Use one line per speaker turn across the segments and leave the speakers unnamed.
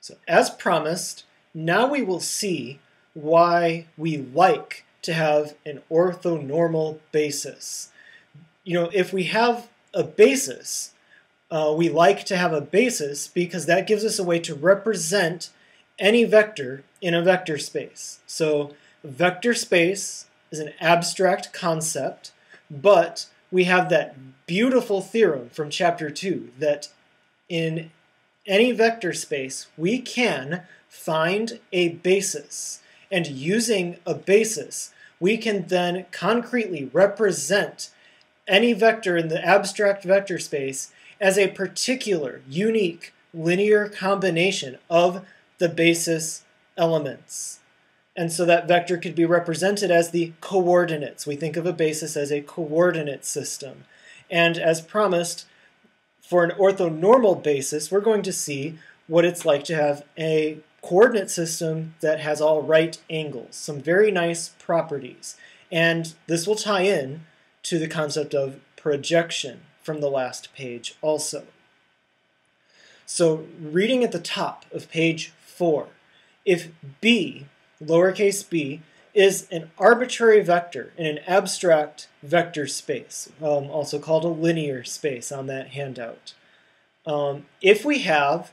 So as promised, now we will see why we like to have an orthonormal basis. If we have a basis, we like to have a basis because that gives us a way to represent any vector in a vector space. So vector space is an abstract concept, but we have that beautiful theorem from chapter 2 that in any vector space we can find a basis. And using a basis, we can then concretely represent any vector in the abstract vector space as a particular, unique, linear combination of the basis elements. And so that vector could be represented as the coordinates. We think of a basis as a coordinate system. And as promised, for an orthonormal basis, we're going to see what it's like to have a coordinate system that has all right angles, some very nice properties. And this will tie in to the concept of projection from the last page also. So reading at the top of page 4, if b, lowercase b, is an arbitrary vector in an abstract vector space, also called a linear space on that handout. If we have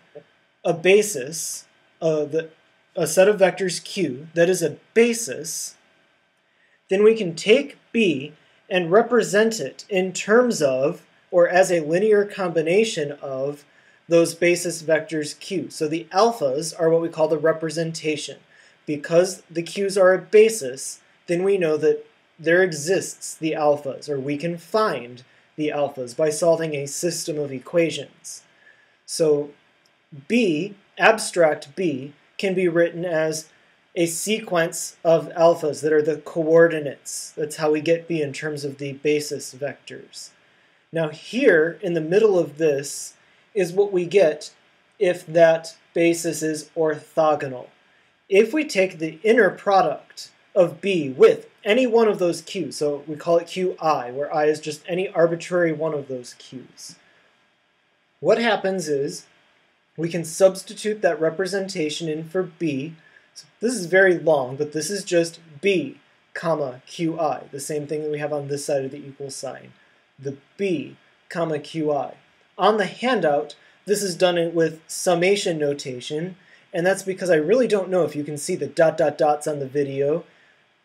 a basis, a set of vectors q that is a basis, then we can take b and represent it in terms of, or as a linear combination of, those basis vectors q. So the alphas are what we call the representation. Because the q's are a basis, then we know that there exists the alphas, or we can find the alphas by solving a system of equations. So b, abstract b, can be written as a sequence of alphas that are the coordinates. That's how we get b in terms of the basis vectors. Now here, in the middle of this, is what we get if that basis is orthogonal. If we take the inner product of b with any one of those q's, so we call it qi, where I is just any arbitrary one of those q's, what happens is we can substitute that representation in for b. So this is very long, but this is just b, comma, qi, the same thing that we have on this side of the equal sign. The b, comma, qi. On the handout, this is done with summation notation, and that's because I really don't know if you can see the dot dot dots on the video.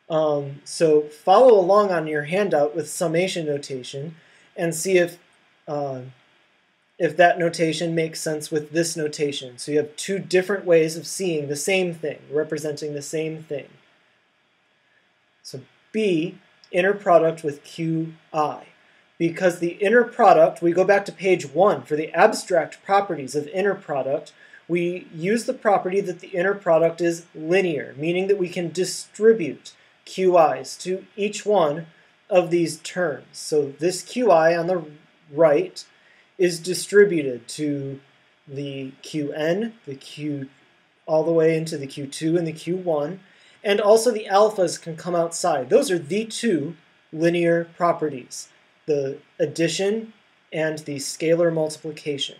So follow along on your handout with summation notation and see if that notation makes sense with this notation. So you have two different ways of seeing the same thing, representing the same thing. So b, inner product with qi. Because the inner product, we go back to page 1 for the abstract properties of inner product, we use the property that the inner product is linear, meaning that we can distribute qi's to each one of these terms. So this qi on the right is distributed to the qn, the q all the way into the q2 and the q1, and also the alphas can come outside. Those are the two linear properties, the addition and the scalar multiplication.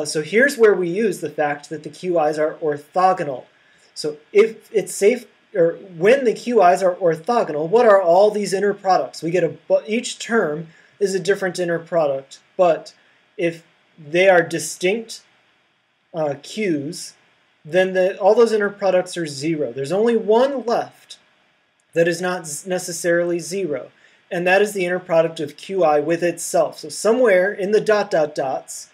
So here's where we use the fact that the qi's are orthogonal. So if it's safe, or when the qi's are orthogonal, what are all these inner products? We get each term is a different inner product, but if they are distinct q's, then all those inner products are 0. There's only one left that is not necessarily 0, and that is the inner product of qi with itself. So somewhere in the dot dot dots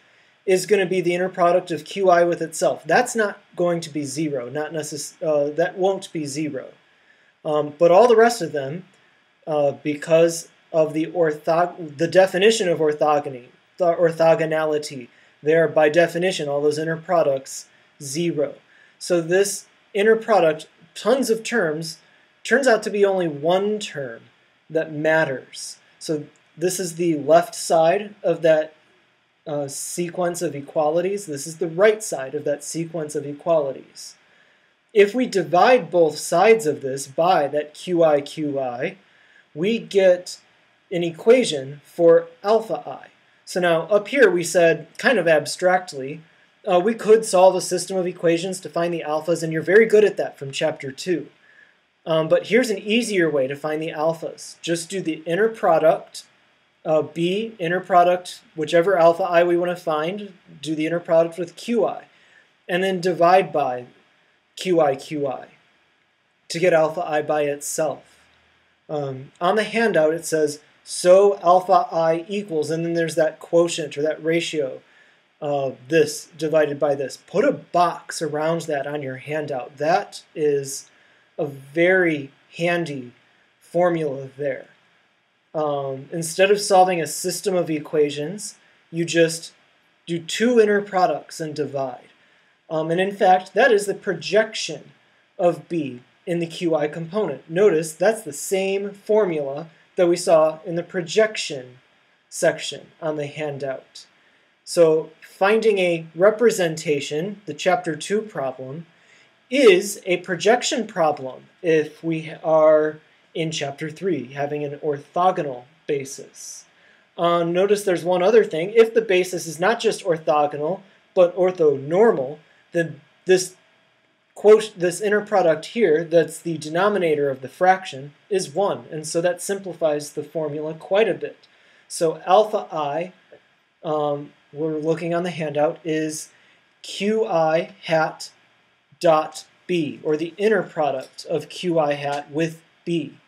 is going to be the inner product of qi with itself. That's not going to be 0, that won't be 0. But all the rest of them, because of the definition of orthogonality, they are by definition, all those inner products, 0. So this inner product, tons of terms, turns out to be only one term that matters. So this is the left side of that sequence of equalities. This is the right side of that sequence of equalities. If we divide both sides of this by that qi, we get an equation for alpha I. So now up here we said, kind of abstractly, We could solve a system of equations to find the alphas, and you're very good at that from chapter 2. But here's an easier way to find the alphas. Just do the inner product, B, inner product, whichever alpha I we want to find, do the inner product with QI, and then divide by QI to get alpha I by itself. On the handout it says, so alpha I equals, and then there's that quotient or that ratio, this divided by this. Put a box around that on your handout. That is a very handy formula there. Instead of solving a system of equations, you just do two inner products and divide. And in fact, that is the projection of B in the QI component. Notice that's the same formula that we saw in the projection section on the handout. So finding a representation, the chapter 2 problem, is a projection problem if we are in chapter 3, having an orthogonal basis. Notice there's one other thing. If the basis is not just orthogonal, but orthonormal, then this inner product here, that's the denominator of the fraction, is 1. And so that simplifies the formula quite a bit. So alpha I, we're looking on the handout, is QI hat dot B, or the inner product of QI hat with B.